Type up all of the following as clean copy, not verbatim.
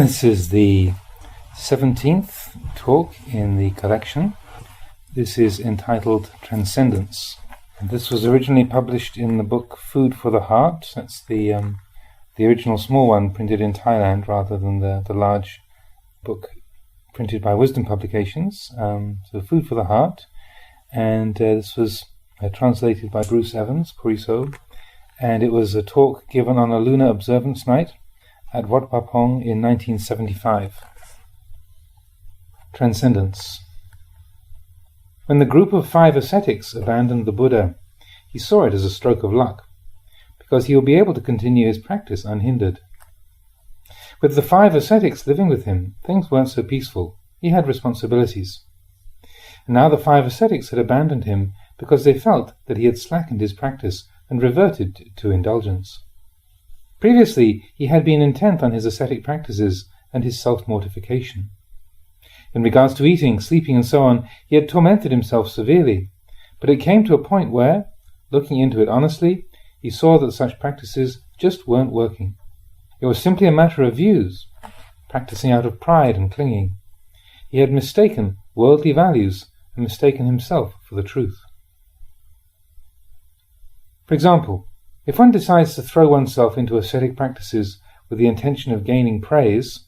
This is the 17th talk in the collection. This is entitled Transcendence. And this was originally published in the book Food for the Heart. That's the original small one printed in Thailand rather than the large book printed by Wisdom Publications. So Food for the Heart. And this was translated by Bruce Evans, Puriso. And it was a talk given on a lunar observance night at Wat Pah Pong in 1975. Transcendence. When the group of 5 ascetics abandoned the Buddha, he saw it as a stroke of luck, because he would be able to continue his practice unhindered. With the 5 ascetics living with him, things weren't so peaceful. He had responsibilities. And now the 5 ascetics had abandoned him because they felt that he had slackened his practice and reverted to indulgence. Previously, he had been intent on his ascetic practices and his self-mortification. In regards to eating, sleeping, and so on, he had tormented himself severely, but it came to a point where, looking into it honestly, he saw that such practices just weren't working. It was simply a matter of views, practicing out of pride and clinging. He had mistaken worldly values and mistaken himself for the truth. For example, if one decides to throw oneself into ascetic practices with the intention of gaining praise,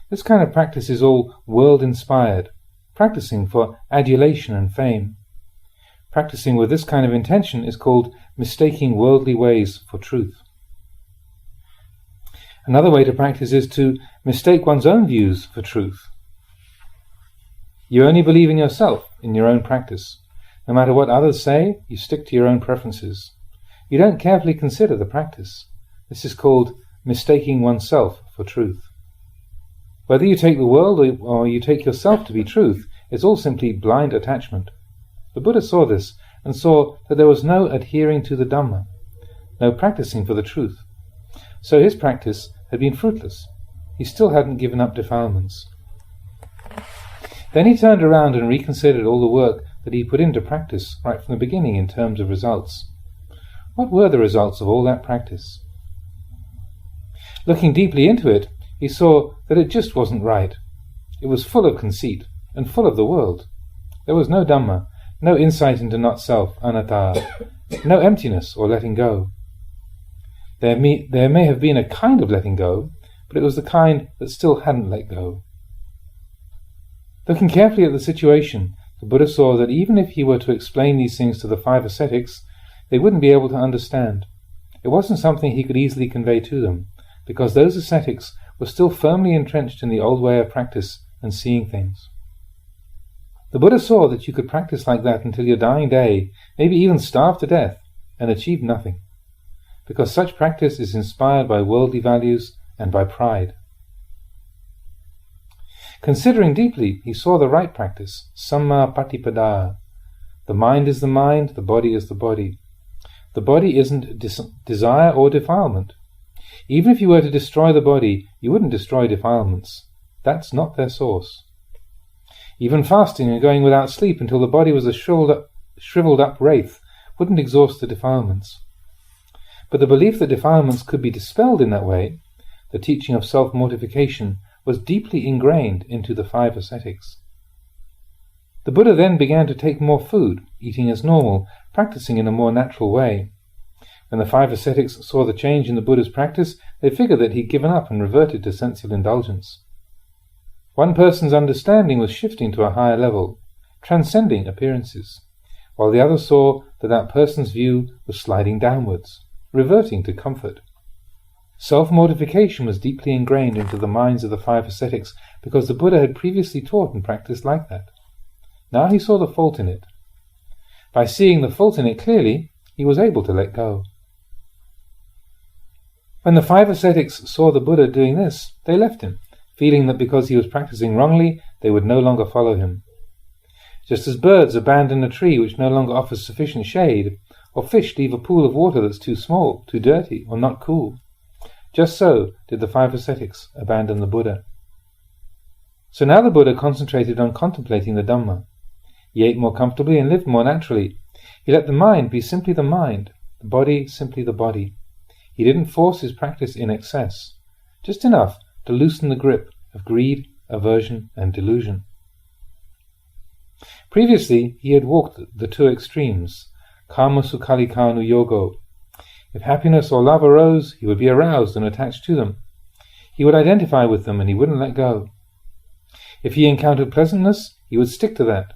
this kind of practice is all world-inspired, practicing for adulation and fame. Practicing with this kind of intention is called mistaking worldly ways for truth. Another way to practice is to mistake one's own views for truth. You only believe in yourself, in your own practice. No matter what others say, you stick to your own preferences. You don't carefully consider the practice. This is called mistaking oneself for truth. Whether you take the world or you take yourself to be truth, it's all simply blind attachment. The Buddha saw this, and saw that there was no adhering to the Dhamma, no practicing for the truth. So his practice had been fruitless. He still hadn't given up defilements. Then he turned around and reconsidered all the work that he put into practice right from the beginning in terms of results. What were the results of all that practice? Looking deeply into it, he saw that it just wasn't right. It was full of conceit, and full of the world. There was no Dhamma, no insight into not-self, anatta, no emptiness or letting go. There may have been a kind of letting go, but it was the kind that still hadn't let go. Looking carefully at the situation, the Buddha saw that even if he were to explain these things to the 5 ascetics, they wouldn't be able to understand. It wasn't something he could easily convey to them, because those ascetics were still firmly entrenched in the old way of practice and seeing things. The Buddha saw that you could practice like that until your dying day, maybe even starve to death, and achieve nothing, because such practice is inspired by worldly values and by pride. Considering deeply, he saw the right practice, samma patipada. The mind is the mind, the body is the body. The body isn't desire or defilement. Even if you were to destroy the body, you wouldn't destroy defilements. That's not their source. Even fasting and going without sleep until the body was a shriveled up wraith wouldn't exhaust the defilements. But the belief that defilements could be dispelled in that way, the teaching of self-mortification, was deeply ingrained into the 5 ascetics. The Buddha then began to take more food, eating as normal, practicing in a more natural way. When the 5 ascetics saw the change in the Buddha's practice, they figured that he'd given up and reverted to sensual indulgence. One person's understanding was shifting to a higher level, transcending appearances, while the other saw that that person's view was sliding downwards, reverting to comfort. Self-mortification was deeply ingrained into the minds of the 5 ascetics because the Buddha had previously taught and practiced like that. Now he saw the fault in it. By seeing the fault in it clearly, he was able to let go. When the 5 ascetics saw the Buddha doing this, they left him, feeling that because he was practicing wrongly, they would no longer follow him. Just as birds abandon a tree which no longer offers sufficient shade, or fish leave a pool of water that's too small, too dirty, or not cool, just so did the 5 ascetics abandon the Buddha. So now the Buddha concentrated on contemplating the Dhamma. He ate more comfortably and lived more naturally. He let the mind be simply the mind, the body simply the body. He didn't force his practice in excess, just enough to loosen the grip of greed, aversion, and delusion. Previously, he had walked the two extremes, kama sukhalikanu yogo. If happiness or love arose, he would be aroused and attached to them. He would identify with them and he wouldn't let go. If he encountered pleasantness, he would stick to that.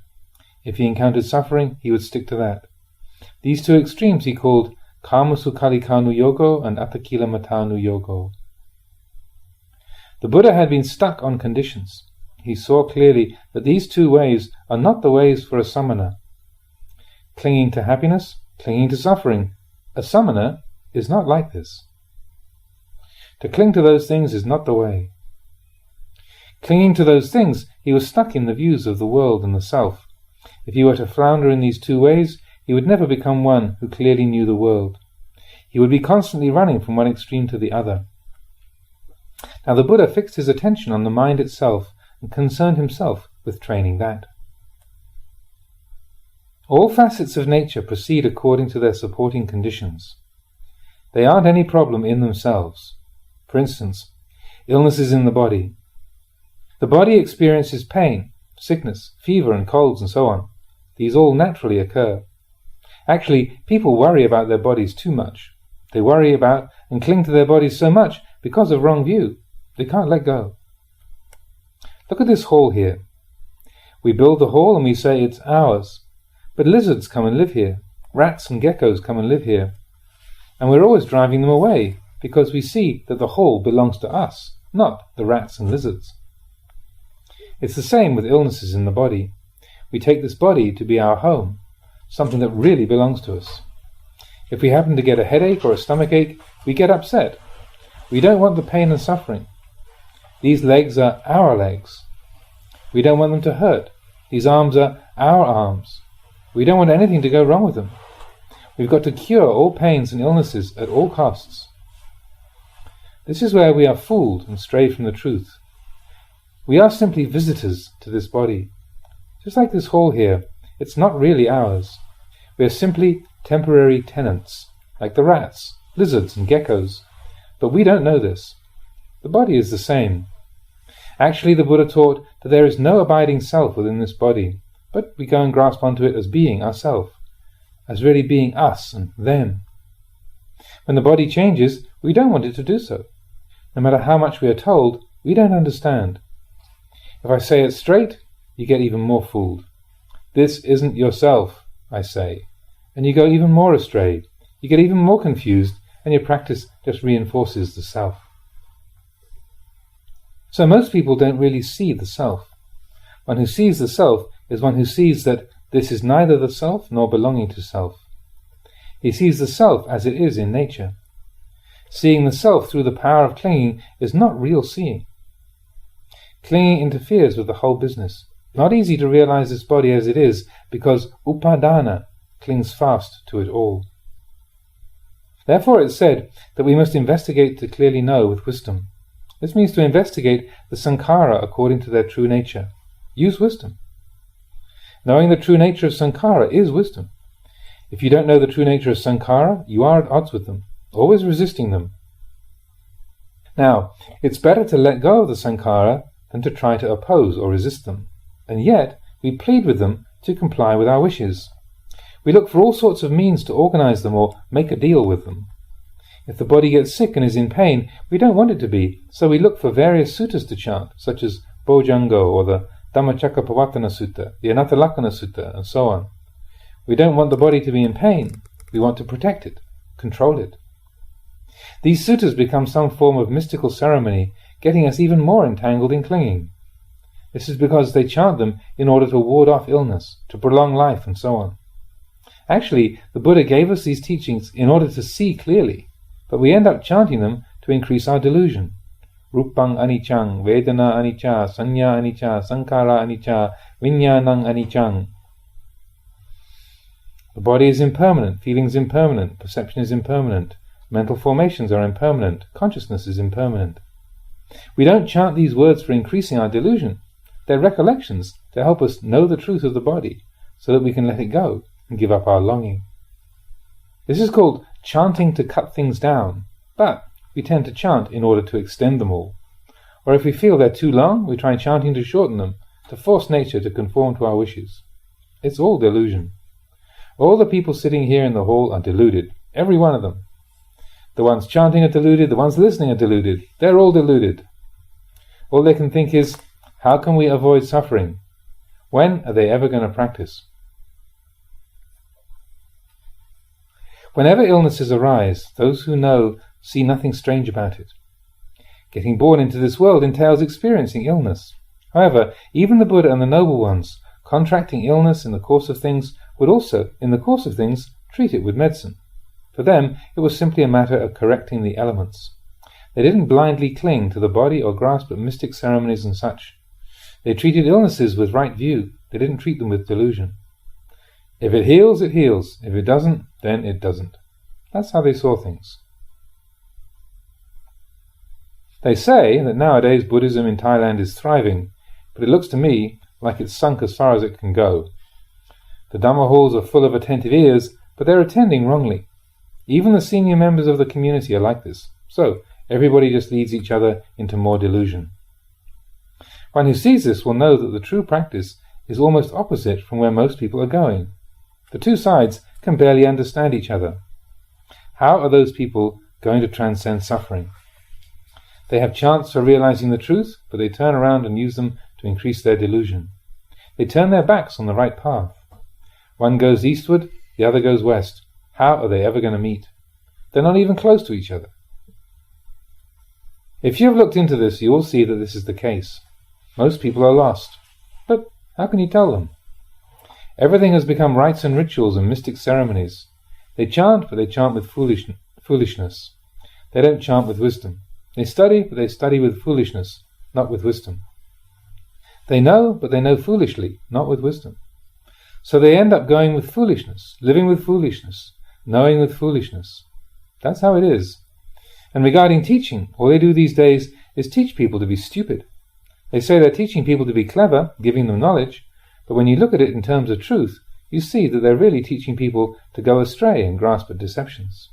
If he encountered suffering, he would stick to that. These two extremes he called kama sukhalikanu yogo and atakila matanu yogo. The Buddha had been stuck on conditions. He saw clearly that these two ways are not the ways for a samana. Clinging to happiness, clinging to suffering. A samana is not like this. To cling to those things is not the way. Clinging to those things, he was stuck in the views of the world and the self. If he were to flounder in these two ways, he would never become one who clearly knew the world. He would be constantly running from one extreme to the other. Now the Buddha fixed his attention on the mind itself and concerned himself with training that. All facets of nature proceed according to their supporting conditions. They aren't any problem in themselves. For instance, illnesses in the body. The body experiences pain, sickness, fever and colds and so on. These all naturally occur. Actually, people worry about their bodies too much. They worry about and cling to their bodies so much because of wrong view. They can't let go. Look at this hall here. We build the hall and we say it's ours. But lizards come and live here. Rats and geckos come and live here. And we're always driving them away because we see that the hall belongs to us, not the rats and lizards. It's the same with illnesses in the body. We take this body to be our home, something that really belongs to us. If we happen to get a headache or a stomachache, we get upset. We don't want the pain and suffering. These legs are our legs. We don't want them to hurt. These arms are our arms. We don't want anything to go wrong with them. We've got to cure all pains and illnesses at all costs. This is where we are fooled and stray from the truth. We are simply visitors to this body. Just like this hall here, it's not really ours. We are simply temporary tenants, like the rats, lizards and geckos. But we don't know this. The body is the same. Actually, the Buddha taught that there is no abiding self within this body, but we go and grasp onto it as being ourself, as really being us and them. When the body changes, we don't want it to do so. No matter how much we are told, we don't understand. If I say it straight, you get even more fooled. This isn't yourself, I say, and you go even more astray. You get even more confused, and your practice just reinforces the self. So most people don't really see the self. One who sees the self is one who sees that this is neither the self nor belonging to self. He sees the self as it is in nature. Seeing the self through the power of clinging is not real seeing. Clinging interferes with the whole business. Not easy to realize this body as it is because upadana clings fast to it all. Therefore it's said that we must investigate to clearly know with wisdom. This means to investigate the sankhara according to their true nature. Use wisdom. Knowing the true nature of sankhara is wisdom. If you don't know the true nature of sankhara, you are at odds with them, always resisting them. Now, it's better to let go of the sankhara than to try to oppose or resist them. And yet, we plead with them to comply with our wishes. We look for all sorts of means to organize them or make a deal with them. If the body gets sick and is in pain, we don't want it to be, so we look for various suttas to chant, such as Bhojango or the Dhammacakkappavattana Sutta, the Anattalakkana Sutta, and so on. We don't want the body to be in pain. We want to protect it, control it. These suttas become some form of mystical ceremony, getting us even more entangled in clinging. This is because they chant them in order to ward off illness, to prolong life, and so on. Actually, the Buddha gave us these teachings in order to see clearly, but we end up chanting them to increase our delusion. Rupang anicchang, Vedana anicca, Sanya anicca, Sankhara anicca, Viññāṇaṃ aniccaṃ. The body is impermanent, feelings impermanent, perception is impermanent, mental formations are impermanent, consciousness is impermanent. We don't chant these words for increasing our delusion. They're recollections to help us know the truth of the body, so that we can let it go and give up our longing. This is called chanting to cut things down, but we tend to chant in order to extend them all. Or if we feel they're too long, we try chanting to shorten them, to force nature to conform to our wishes. It's all delusion. All the people sitting here in the hall are deluded, every one of them. The ones chanting are deluded, the ones listening are deluded. They're all deluded. All they can think is, how can we avoid suffering? When are they ever going to practice? Whenever illnesses arise, those who know see nothing strange about it. Getting born into this world entails experiencing illness. However, even the Buddha and the noble ones, contracting illness in the course of things, would also, in the course of things, treat it with medicine. For them, it was simply a matter of correcting the elements. They didn't blindly cling to the body or grasp at mystic ceremonies and such. They treated illnesses with right view. They didn't treat them with delusion. If it heals, it heals. If it doesn't, then it doesn't. That's how they saw things. They say that nowadays Buddhism in Thailand is thriving, but it looks to me like it's sunk as far as it can go. The Dhamma halls are full of attentive ears, but they're attending wrongly. Even the senior members of the community are like this, so everybody just leads each other into more delusion. One who sees this will know that the true practice is almost opposite from where most people are going. The two sides can barely understand each other. How are those people going to transcend suffering? They have chants for realizing the truth, but they turn around and use them to increase their delusion. They turn their backs on the right path. One goes eastward, the other goes west. How are they ever going to meet? They're not even close to each other. If you have looked into this, you will see that this is the case. Most people are lost. But how can you tell them? Everything has become rites and rituals and mystic ceremonies. They chant, but they chant with foolishness. They don't chant with wisdom. They study, but they study with foolishness, not with wisdom. They know, but they know foolishly, not with wisdom. So they end up going with foolishness, living with foolishness, knowing with foolishness. That's how it is. And regarding teaching, all they do these days is teach people to be stupid. They say they're teaching people to be clever, giving them knowledge, but when you look at it in terms of truth, you see that they're really teaching people to go astray and grasp at deceptions.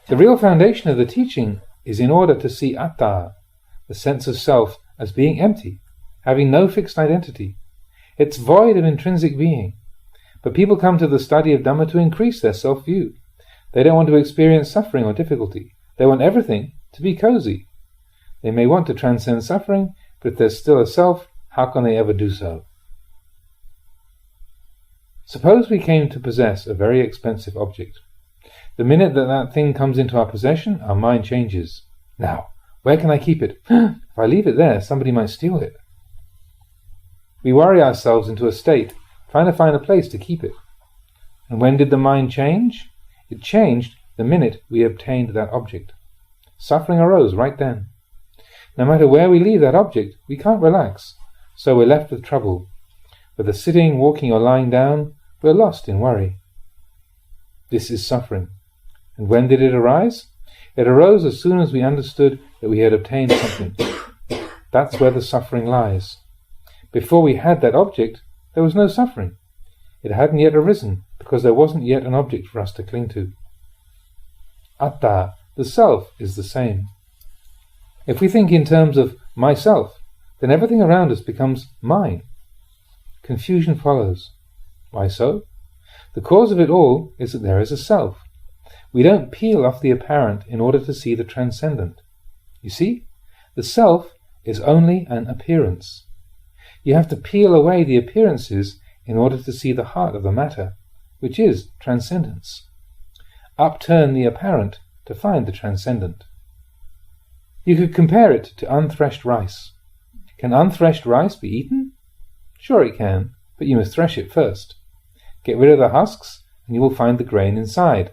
The real foundation of the teaching is in order to see atta, the sense of self, as being empty, having no fixed identity. It's void of intrinsic being. But people come to the study of Dhamma to increase their self-view. They don't want to experience suffering or difficulty. They want everything to be cozy. They may want to transcend suffering, but if there's still a self, how can they ever do so? Suppose we came to possess a very expensive object. The minute that that thing comes into our possession, our mind changes. Now, where can I keep it? If I leave it there, somebody might steal it. We worry ourselves into a state, trying to find a place to keep it. And when did the mind change? It changed the minute we obtained that object. Suffering arose right then. No matter where we leave that object, we can't relax, so we're left with trouble. Whether sitting, walking, or lying down, we're lost in worry. This is suffering. And when did it arise? It arose as soon as we understood that we had obtained something. That's where the suffering lies. Before we had that object, there was no suffering. It hadn't yet arisen, because there wasn't yet an object for us to cling to. Atta, the self, is the same. If we think in terms of myself, then everything around us becomes mine. Confusion follows. Why so? The cause of it all is that there is a self. We don't peel off the apparent in order to see the transcendent. You see, the self is only an appearance. You have to peel away the appearances in order to see the heart of the matter, which is transcendence. Upturn the apparent to find the transcendent. You could compare it to unthreshed rice. Can unthreshed rice be eaten? Sure it can, but you must thresh it first. Get rid of the husks, and you will find the grain inside.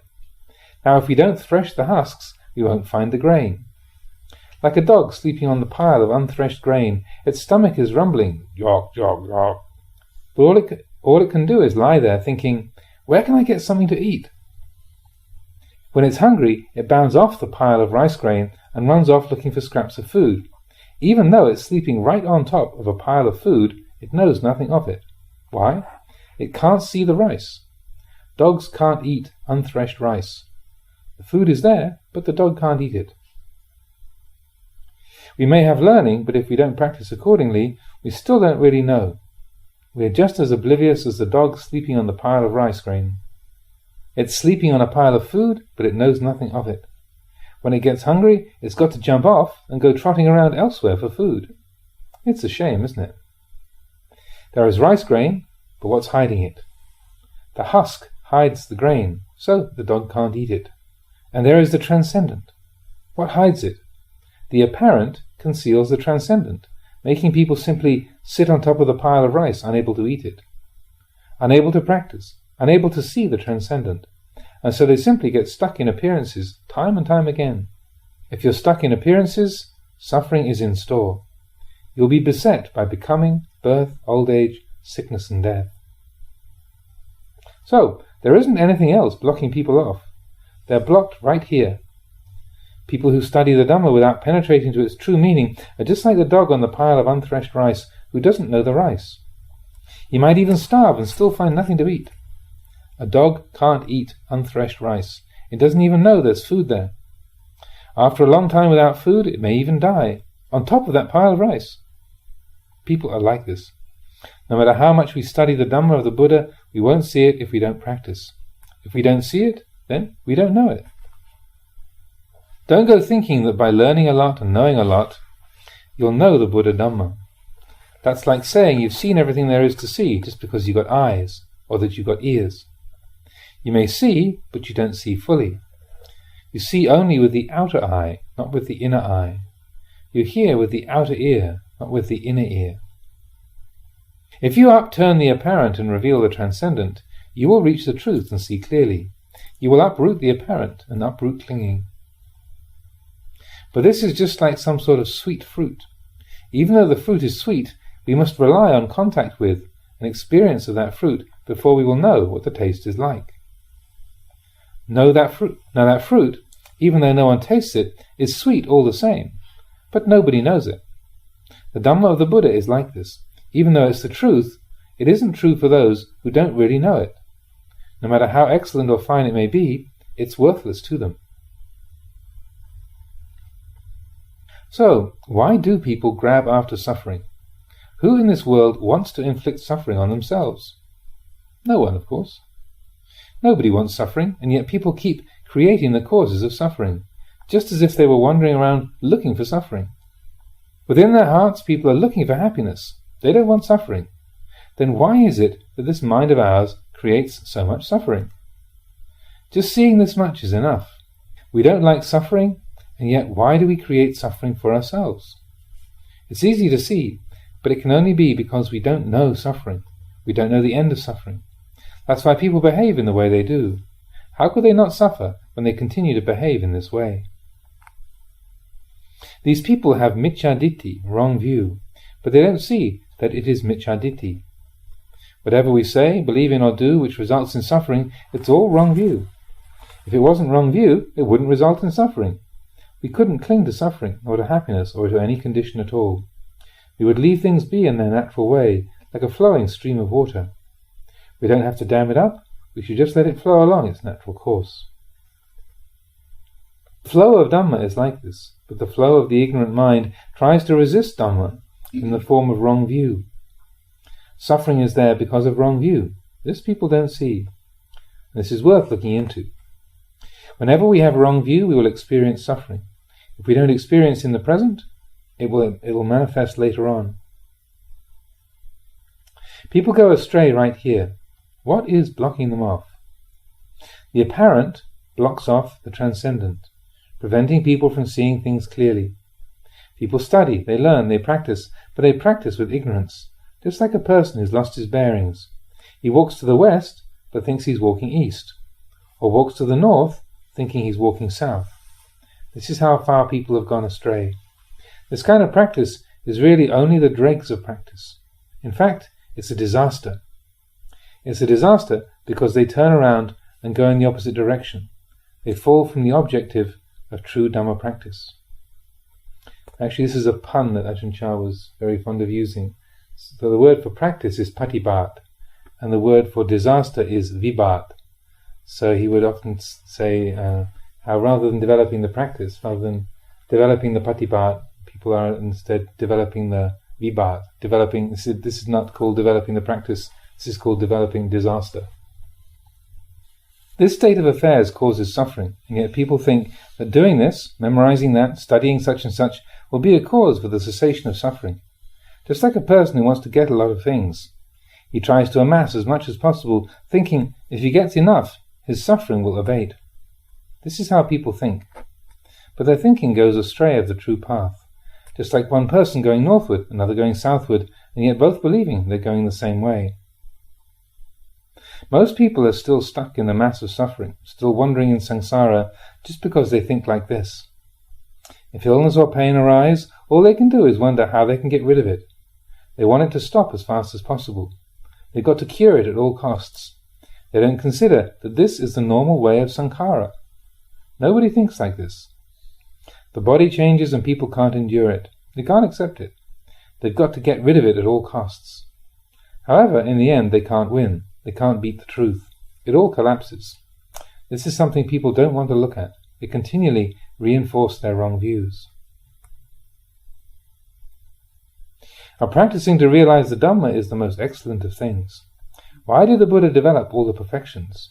Now if we don't thresh the husks, we won't find the grain. Like a dog sleeping on the pile of unthreshed grain, its stomach is rumbling, yawk, yawk, yawk. But all it can do is lie there thinking, where can I get something to eat? When it's hungry, it bounds off the pile of rice grain and runs off looking for scraps of food. Even though it's sleeping right on top of a pile of food, it knows nothing of it. Why? It can't see the rice. Dogs can't eat unthreshed rice. The food is there, but the dog can't eat it. We may have learning, but if we don't practice accordingly, we still don't really know. We are just as oblivious as the dog sleeping on the pile of rice grain. It's sleeping on a pile of food, but it knows nothing of it. When it gets hungry, it's got to jump off and go trotting around elsewhere for food. It's a shame, isn't it? There is rice grain, but what's hiding it? The husk hides the grain, so the dog can't eat it. And there is the transcendent. What hides it? The apparent conceals the transcendent, making people simply sit on top of the pile of rice, unable to eat it, unable to practice, unable to see the transcendent, and so they simply get stuck in appearances time and time again. If you're stuck in appearances, suffering is in store. You'll be beset by becoming, birth, old age, sickness and death. So, there isn't anything else blocking people off. They're blocked right here. People who study the Dhamma without penetrating to its true meaning are just like the dog on the pile of unthreshed rice who doesn't know the rice. He might even starve and still find nothing to eat. A dog can't eat unthreshed rice. It doesn't even know there's food there. After a long time without food, it may even die, on top of that pile of rice. People are like this. No matter how much we study the Dhamma of the Buddha, we won't see it if we don't practice. If we don't see it, then we don't know it. Don't go thinking that by learning a lot and knowing a lot, you'll know the Buddha Dhamma. That's like saying you've seen everything there is to see just because you've got eyes, or that you've got ears. You may see, but you don't see fully. You see only with the outer eye, not with the inner eye. You hear with the outer ear, not with the inner ear. If you upturn the apparent and reveal the transcendent, you will reach the truth and see clearly. You will uproot the apparent and uproot clinging. But this is just like some sort of sweet fruit. Even though the fruit is sweet, we must rely on contact with and experience of that fruit before we will know what the taste is like. Know that fruit. Now that fruit, even though no one tastes it, is sweet all the same, but nobody knows it. The Dhamma of the Buddha is like this. Even though it's the truth, it isn't true for those who don't really know it. No matter how excellent or fine it may be, it's worthless to them. So, why do people grab after suffering? Who in this world wants to inflict suffering on themselves? No one, of course. Nobody wants suffering, and yet people keep creating the causes of suffering, just as if they were wandering around looking for suffering. Within their hearts, people are looking for happiness. They don't want suffering. Then why is it that this mind of ours creates so much suffering? Just seeing this much is enough. We don't like suffering, and yet why do we create suffering for ourselves? It's easy to see, but it can only be because we don't know suffering. We don't know the end of suffering. That's why people behave in the way they do. How could they not suffer when they continue to behave in this way? These people have micchaditthi, wrong view, but they don't see that it is micchaditthi. Whatever we say, believe in or do which results in suffering, it's all wrong view. If it wasn't wrong view, it wouldn't result in suffering. We couldn't cling to suffering, or to happiness, or to any condition at all. We would leave things be in their natural way, like a flowing stream of water. We don't have to dam it up, we should just let it flow along its natural course. The flow of Dhamma is like this, but the flow of the ignorant mind tries to resist Dhamma in the form of wrong view. Suffering is there because of wrong view. This people don't see. This is worth looking into. Whenever we have wrong view, we will experience suffering. If we don't experience in the present, it will manifest later on. People go astray right here. What is blocking them off? The apparent blocks off the transcendent, preventing people from seeing things clearly. People study, they learn, they practice, but they practice with ignorance, just like a person who's lost his bearings. He walks to the west, but thinks he's walking east, or walks to the north, thinking he's walking south. This is how far people have gone astray. This kind of practice is really only the dregs of practice. In fact, it's a disaster. It's a disaster because they turn around and go in the opposite direction. They fall from the objective of true Dhamma practice. Actually, this is a pun that Ajahn Chah was very fond of using. So the word for practice is patibat, and the word for disaster is vibat. So he would often say how rather than developing the practice, rather than developing the patibat, People are instead developing the vibhat, this is not called developing the practice, this is called developing disaster. This state of affairs causes suffering, and yet people think that doing this, memorizing that, studying such and such, will be a cause for the cessation of suffering. Just like a person who wants to get a lot of things. He tries to amass as much as possible, thinking if he gets enough, his suffering will abate. This is how people think. But their thinking goes astray of the true path. Just like one person going northward, another going southward, and yet both believing they're going the same way. Most people are still stuck in the mass of suffering, still wandering in samsara, just because they think like this. If illness or pain arise, all they can do is wonder how they can get rid of it. They want it to stop as fast as possible. They've got to cure it at all costs. They don't consider that this is the normal way of sankhara. Nobody thinks like this. The body changes and people can't endure it. They can't accept it. They've got to get rid of it at all costs. However, in the end, they can't win. They can't beat the truth. It all collapses. This is something people don't want to look at. They continually reinforce their wrong views. Our practicing to realize the Dhamma is the most excellent of things. Why did the Buddha develop all the perfections?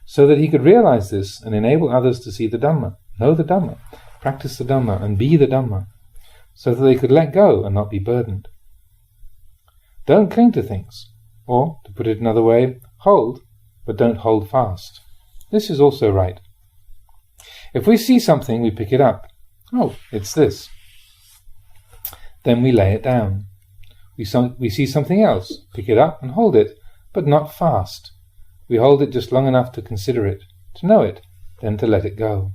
So that he could realize this and enable others to see the Dhamma, know the Dhamma, practice the Dhamma, and be the Dhamma, so that they could let go and not be burdened. Don't cling to things, or, to put it another way, hold, but don't hold fast. This is also right. If we see something, we pick it up. Oh, it's this. Then we lay it down. We see something else, pick it up and hold it, but not fast. We hold it just long enough to consider it, to know it, then to let it go.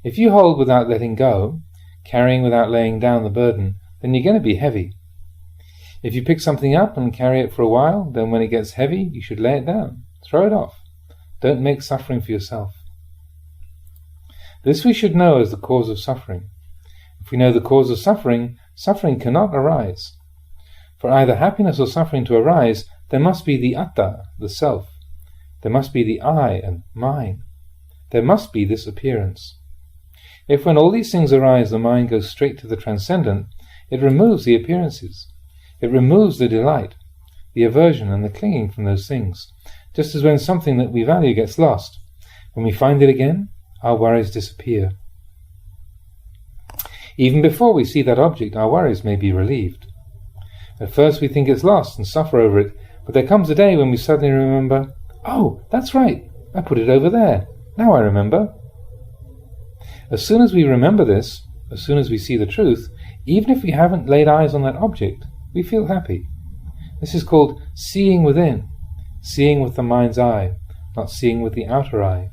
If you hold without letting go, carrying without laying down the burden, then you're going to be heavy. If you pick something up and carry it for a while, then when it gets heavy, you should lay it down, throw it off. Don't make suffering for yourself. This we should know as the cause of suffering. If we know the cause of suffering, suffering cannot arise. For either happiness or suffering to arise, there must be the atta, the self. There must be the I and mine. There must be this appearance. If when all these things arise, the mind goes straight to the transcendent, it removes the appearances. It removes the delight, the aversion and the clinging from those things. Just as when something that we value gets lost, when we find it again, our worries disappear. Even before we see that object, our worries may be relieved. At first we think it's lost and suffer over it, but there comes a day when we suddenly remember, oh, that's right, I put it over there. Now I remember. As soon as we remember this, as soon as we see the truth, even if we haven't laid eyes on that object, we feel happy. This is called seeing within, seeing with the mind's eye, not seeing with the outer eye.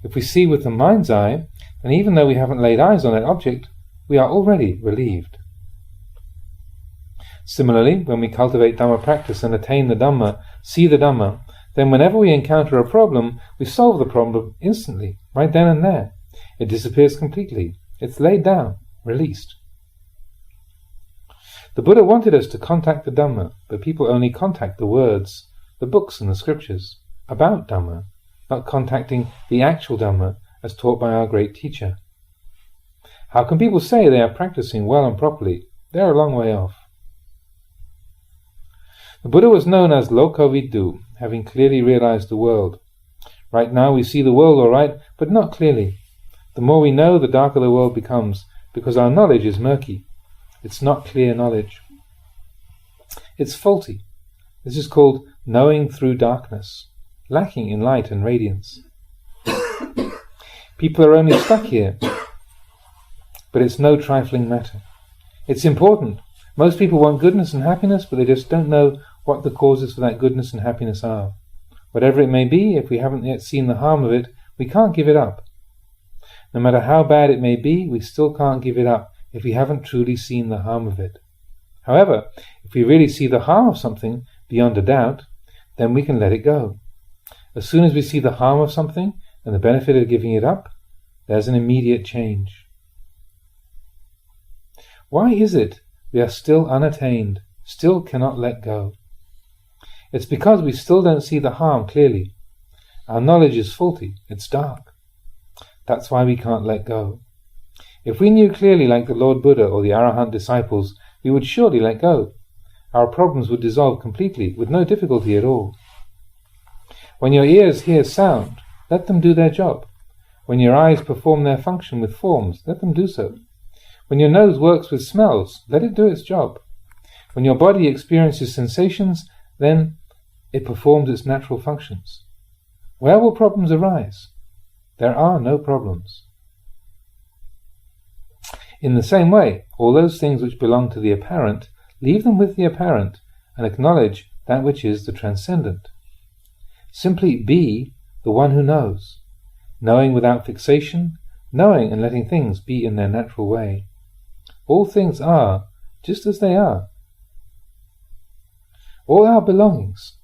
If we see with the mind's eye, then even though we haven't laid eyes on that object, we are already relieved. Similarly, when we cultivate Dhamma practice and attain the Dhamma, see the Dhamma, then whenever we encounter a problem, we solve the problem instantly, right then and there. It disappears completely. It's laid down, released. The Buddha wanted us to contact the Dhamma, but people only contact the words, the books and the scriptures, about Dhamma, not contacting the actual Dhamma as taught by our great teacher. How can people say they are practicing well and properly? They are a long way off. The Buddha was known as Lokaviddu, having clearly realized the world. Right now we see the world all right, but not clearly. The more we know, the darker the world becomes, because our knowledge is murky. It's not clear knowledge. It's faulty. This is called knowing through darkness, lacking in light and radiance. People are only stuck here, but it's no trifling matter. It's important. Most people want goodness and happiness, but they just don't know what the causes for that goodness and happiness are. Whatever it may be, if we haven't yet seen the harm of it, we can't give it up. No matter how bad it may be, we still can't give it up if we haven't truly seen the harm of it. However, if we really see the harm of something beyond a doubt, then we can let it go. As soon as we see the harm of something and the benefit of giving it up, there's an immediate change. Why is it we are still unattained, still cannot let go? It's because we still don't see the harm clearly. Our knowledge is faulty, it's dark. That's why we can't let go. If we knew clearly like the Lord Buddha or the Arahant disciples, we would surely let go. Our problems would dissolve completely, with no difficulty at all. When your ears hear sound, let them do their job. When your eyes perform their function with forms, let them do so. When your nose works with smells, let it do its job. When your body experiences sensations, then it performs its natural functions. Where will problems arise? There are no problems. In the same way, all those things which belong to the apparent, leave them with the apparent, and acknowledge that which is the transcendent. Simply be the one who knows, knowing without fixation, knowing and letting things be in their natural way. All things are just as they are. All our belongings,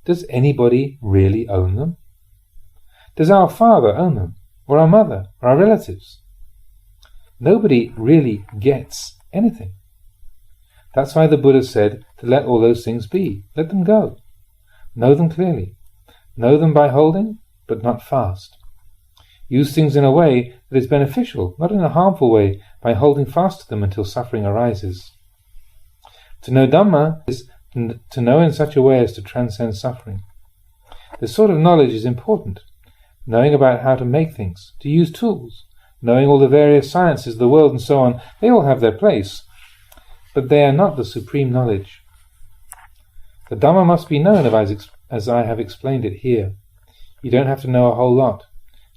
does anybody really own them? Does our father own them, or our mother, or our relatives? Nobody really gets anything. That's why the Buddha said to let all those things be. Let them go. Know them clearly. Know them by holding, but not fast. Use things in a way that is beneficial, not in a harmful way, by holding fast to them until suffering arises. To know Dhamma is to know in such a way as to transcend suffering. This sort of knowledge is important. Knowing about how to make things, to use tools, knowing all the various sciences of the world and so on, they all have their place, but they are not the supreme knowledge. The Dhamma must be known as I have explained it here. You don't have to know a whole lot.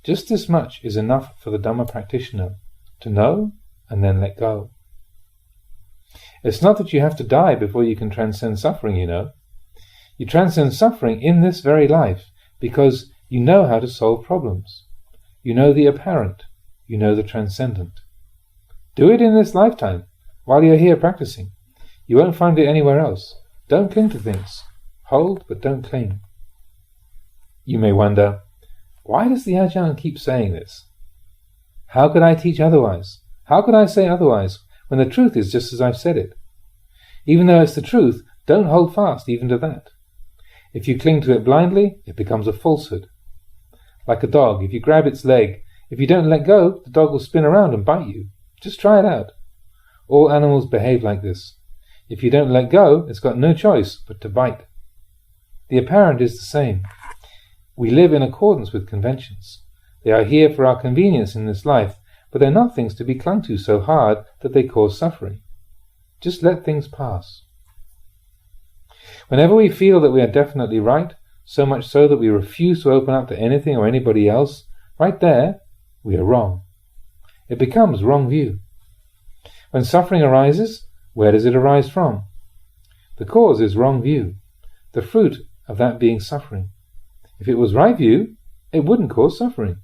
Just this much is enough for the Dhamma practitioner, to know and then let go. It's not that you have to die before you can transcend suffering, you know. You transcend suffering in this very life because you know how to solve problems. You know the apparent. You know the transcendent. Do it in this lifetime, while you're here practicing. You won't find it anywhere else. Don't cling to things. Hold, but don't cling. You may wonder, why does the Ajahn keep saying this? How could I teach otherwise? How could I say otherwise, when the truth is just as I've said it? Even though it's the truth, don't hold fast even to that. If you cling to it blindly, it becomes a falsehood. Like a dog, if you grab its leg, if you don't let go, the dog will spin around and bite you. Just try it out. All animals behave like this. If you don't let go, it's got no choice but to bite. The apparent is the same. We live in accordance with conventions. They are here for our convenience in this life, but they're not things to be clung to so hard that they cause suffering. Just let things pass. Whenever we feel that we are definitely right, so much so that we refuse to open up to anything or anybody else, right there, we are wrong. It becomes wrong view. When suffering arises, where does it arise from? The cause is wrong view, the fruit of that being suffering. If it was right view, it wouldn't cause suffering.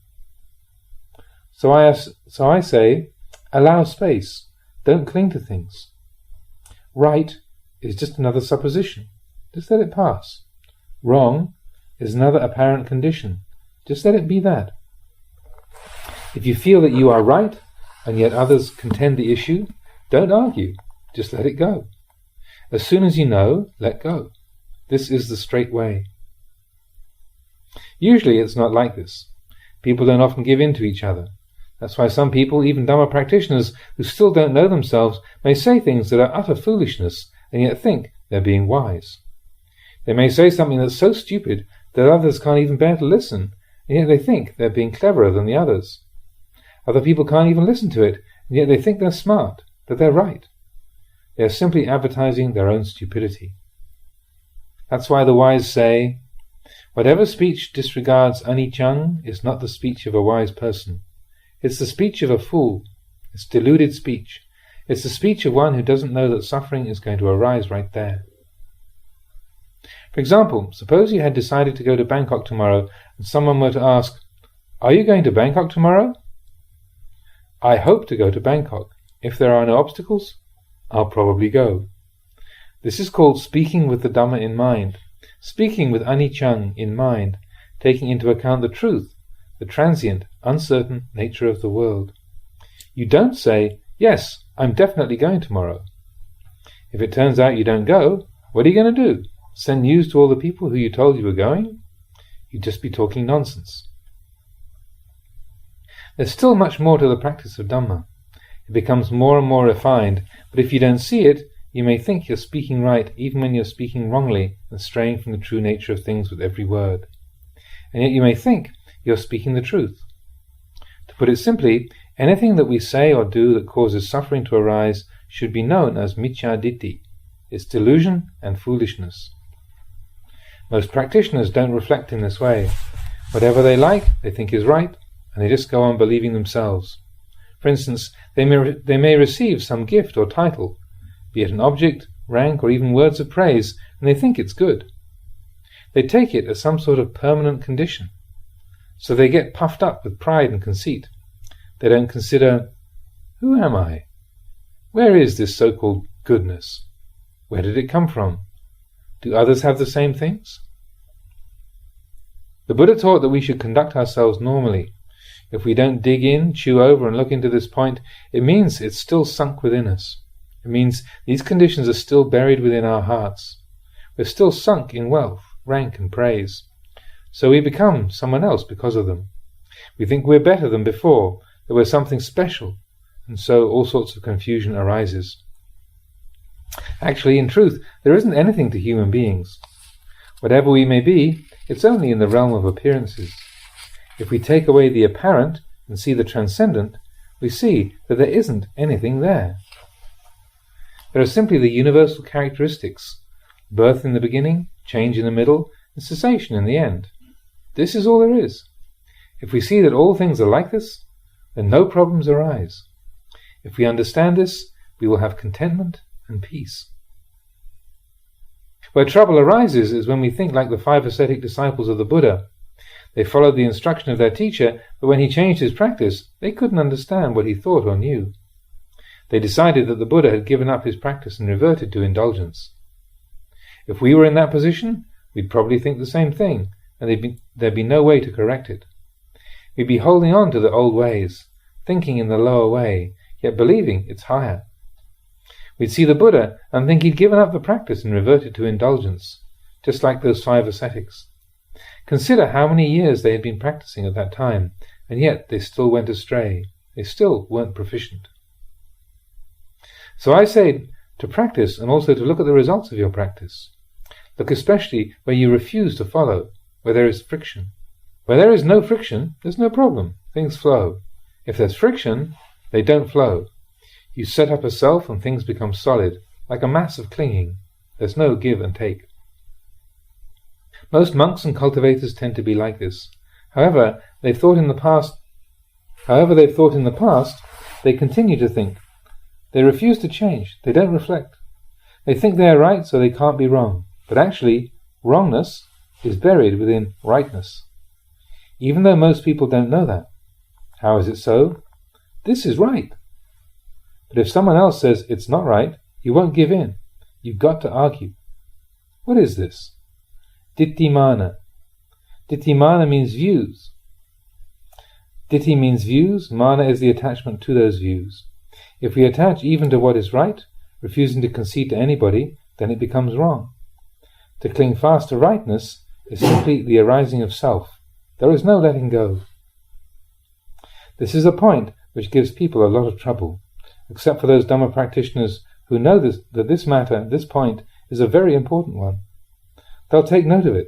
So I say, allow space, don't cling to things. Right is just another supposition, just let it pass. Wrong is another apparent condition, just let it be that. If you feel that you are right, and yet others contend the issue, don't argue, just let it go. As soon as you know, let go. This is the straight way. Usually it's not like this. People don't often give in to each other. That's why some people, even Dhamma practitioners who still don't know themselves, may say things that are utter foolishness and yet think they're being wise. They may say something that's so stupid that others can't even bear to listen, and yet they think they're being cleverer than the others. Other people can't even listen to it, and yet they think they're smart, that they're right. They are simply advertising their own stupidity. That's why the wise say, whatever speech disregards anicca is not the speech of a wise person. It's the speech of a fool. It's deluded speech. It's the speech of one who doesn't know that suffering is going to arise right there. For example, suppose you had decided to go to Bangkok tomorrow and someone were to ask, are you going to Bangkok tomorrow? I hope to go to Bangkok. If there are no obstacles, I'll probably go. This is called speaking with the Dhamma in mind, speaking with anicca in mind, taking into account the truth, the transient, uncertain nature of the world. You don't say, yes, I'm definitely going tomorrow. If it turns out you don't go, what are you going to do? Send news to all the people who you told you were going? You'd just be talking nonsense. There's still much more to the practice of Dhamma. It becomes more and more refined, but if you don't see it, you may think you're speaking right even when you're speaking wrongly and straying from the true nature of things with every word. And yet you may think you're speaking the truth. To put it simply, anything that we say or do that causes suffering to arise should be known as mithya ditthi. It's delusion and foolishness. Most practitioners don't reflect in this way. Whatever they like, they think is right, and they just go on believing themselves. For instance, they may receive some gift or title, be it an object, rank, or even words of praise, and they think it's good. They take it as some sort of permanent condition. So they get puffed up with pride and conceit. They don't consider, who am I? Where is this so-called goodness? Where did it come from? Do others have the same things? The Buddha taught that we should conduct ourselves normally. If we don't dig in, chew over, and look into this point, it means it's still sunk within us. It means these conditions are still buried within our hearts. We're still sunk in wealth, rank, and praise. So we become someone else because of them. We think we're better than before, that we're something special, and so all sorts of confusion arises. Actually, in truth, there isn't anything to human beings. Whatever we may be, it's only in the realm of appearances. If we take away the apparent and see the transcendent, we see that there isn't anything there. There are simply the universal characteristics: birth in the beginning, change in the middle, and cessation in the end. This is all there is. If we see that all things are like this, then no problems arise. If we understand this, we will have contentment and peace. Where trouble arises is when we think like the 5 ascetic disciples of the Buddha. They followed the instruction of their teacher, but when he changed his practice, they couldn't understand what he thought or knew. They decided that the Buddha had given up his practice and reverted to indulgence. If we were in that position, we'd probably think the same thing, and there'd be no way to correct it. We'd be holding on to the old ways, thinking in the lower way, yet believing it's higher. We'd see the Buddha and think he'd given up the practice and reverted to indulgence, just like those 5 ascetics. Consider how many years they had been practicing at that time, and yet they still went astray. They still weren't proficient. So I say to practice and also to look at the results of your practice. Look especially where you refuse to follow, where there is friction. Where there is no friction, there's no problem. Things flow. If there's friction, they don't flow. You set up a self and things become solid, like a mass of clinging. There's no give and take. Most monks and cultivators tend to be like this. However, they've thought in the past, they continue to think. They refuse to change. They don't reflect. They think they are right, so they can't be wrong. But actually, wrongness is buried within rightness. Even though most people don't know that. How is it so? This is right. But if someone else says it's not right, you won't give in. You've got to argue. What is this? Ditthimana. Ditthimana means views. Ditti means views. Mana is the attachment to those views. If we attach even to what is right, refusing to concede to anybody, then it becomes wrong. To cling fast to rightness is simply the arising of self. There is no letting go. This is a point which gives people a lot of trouble, except for those Dhamma practitioners who know that this point, is a very important one. They'll take note of it.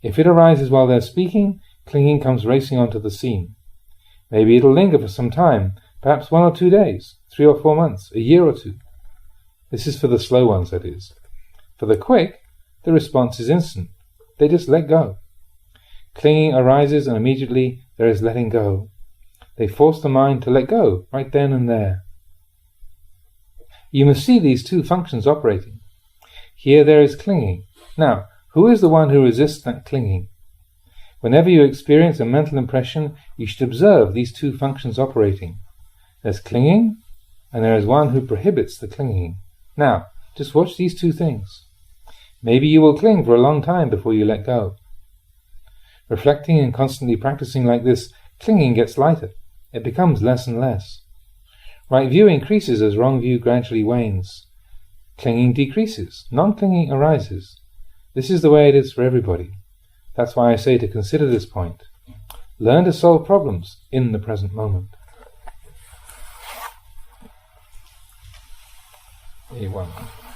If it arises while they're speaking, clinging comes racing onto the scene. Maybe it'll linger for some time, perhaps 1 or 2 days, 3 or 4 months, a year or 2. This is for the slow ones, that is. For the quick, the response is instant. They just let go. Clinging arises and immediately there is letting go. They force the mind to let go right then and there. You must see these 2 functions operating. Here there is clinging. Now, who is the one who resists that clinging? Whenever you experience a mental impression, you should observe these 2 functions operating. There's clinging, and there is one who prohibits the clinging. Now, just watch these 2 things. Maybe you will cling for a long time before you let go. Reflecting and constantly practicing like this, clinging gets lighter. It becomes less and less. Right view increases as wrong view gradually wanes. Clinging decreases. Non-clinging arises. This is the way it is for everybody. That's why I say to consider this point. Learn to solve problems in the present moment. A1.